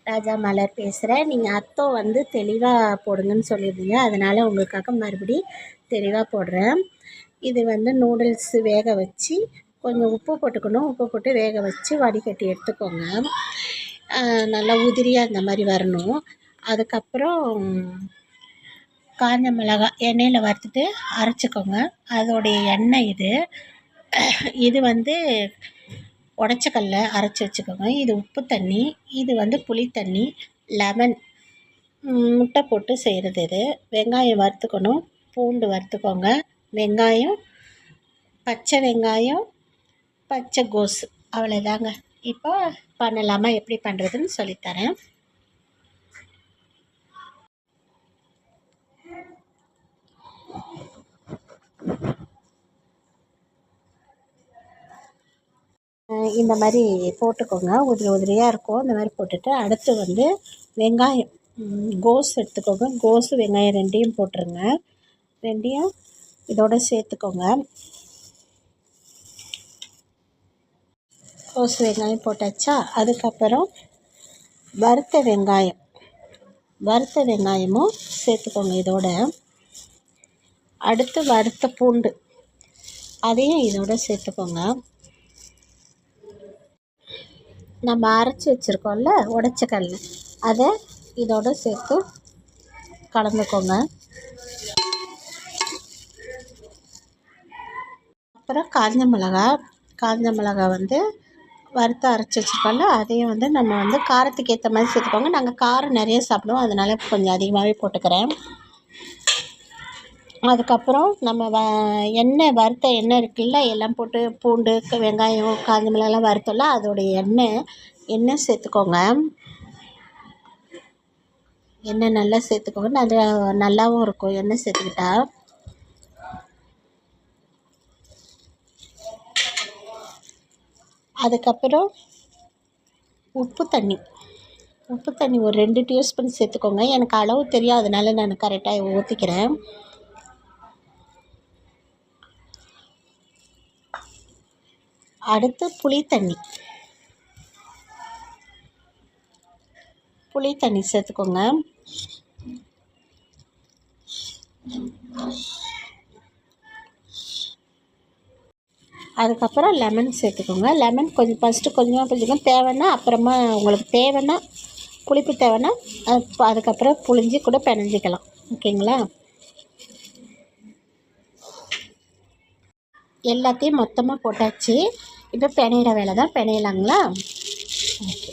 ராஜா மலர் பேசுகிறேன். நீங்கள் அத்தோ வந்து தெளிவாக போடுங்கன்னு சொல்லியிருந்தீங்க, அதனால் உங்களுக்காக மறுபடி தெளிவாக போடுறேன். இது வந்து நூடுல்ஸ் வேக வச்சு கொஞ்சம் உப்பு போட்டுக்கணும். உப்பு போட்டு வேக வச்சு வடிகட்டி எடுத்துக்கோங்க. நல்லா உதிரியாக இந்த மாதிரி வரணும். அதுக்கப்புறம் காஞ்ச மிளகாய் எண்ணெயில் வறுத்துட்டு அரைச்சிக்கோங்க. அதோடைய எண்ணெய் இது வந்து உடச்சக்கல்ல அரைச்சி வச்சுக்கோங்க. இது உப்பு தண்ணி, இது வந்து புளி தண்ணி, லெமன், முட்டை போட்டு செய்கிறது இது. வெங்காயம் வறுத்துக்கணும், பூண்டு வறுத்துக்கோங்க, வெங்காயம், பச்சை வெங்காயம், பச்சை கோஸ், அவ்வளோதாங்க. இப்போ பண்ணலாமா, எப்படி பண்ணுறதுன்னு சொல்லித்தரேன். இந்த மாதிரி போட்டுக்கோங்க. உதிரியாக இருக்கும். இந்த மாதிரி போட்டுட்டு அடுத்து வந்து வெங்காயம், கோஸ் எடுத்துக்கோங்க. கோஸு வெங்காயம் ரெண்டையும் போட்டுருங்க. ரெண்டையும் இதோடு சேர்த்துக்கோங்க. கோஸ் வெங்காயம் போட்டாச்சா? அதுக்கப்புறம் வறுத்த வெங்காயமும் சேர்த்துக்கோங்க இதோட. அடுத்து வறுத்த பூண்டு, அதையும் இதோட சேர்த்துக்கோங்க. நம்ம அரைச்சி வச்சுருக்கோம்ல உடச்சக்கல்ல, அதை இதோட சேர்த்து கலந்துக்கோங்க. அப்புறம் காஞ்ச மிளகாய் வந்து வறுத்து அரைச்சி வச்சுருக்கோம்ல, அதையும் வந்து நம்ம வந்து காரத்துக்கு ஏற்ற மாதிரி சேர்த்துக்கோங்க. நாங்கள் காரம் நிறைய சாப்பிடுவோம், அதனால் கொஞ்சம் அதிகமாகவே போட்டுக்கிறேன். அதுக்கப்புறம் நம்ம வறுத்த எண்ணெய் இருக்குல்ல, எல்லாம் போட்டு பூண்டு, வெங்காயம், காஞ்ச மிளகாலாம் வறுத்தோம்ல, அதோடைய எண்ணெய் சேர்த்துக்கோங்க. எண்ணெய் நல்லா சேர்த்துக்கோங்க. நல்லாவும் இருக்கும் எண்ணெய் சேர்த்துக்கிட்டா. அதுக்கப்புறம் உப்பு தண்ணி ஒரு 2 டீஸ்பூன் சேர்த்துக்கோங்க. எனக்கு அளவு தெரியும், அதனால நான் கரெக்டாக ஊற்றிக்கிறேன். அடுத்து புளி தண்ணி சேர்த்துக்கோங்க. அதுக்கப்புறம் லெமன் சேர்த்துக்கோங்க. லெமன் ஃபஸ்ட்டு கொஞ்சமாக தேவைன்னா, அப்புறமா உங்களுக்கு தேவைன்னா புளிப்பு தேவைன்னா அதுக்கப்புறம் புளிஞ்சு கூட பிணைஞ்சிக்கலாம். ஓகேங்களா? எல்லாத்தையும் மொத்தமாக போட்டாச்சு. இப்போ பிணையிற வேலை தான். பிணையலாங்களா? ஓகே.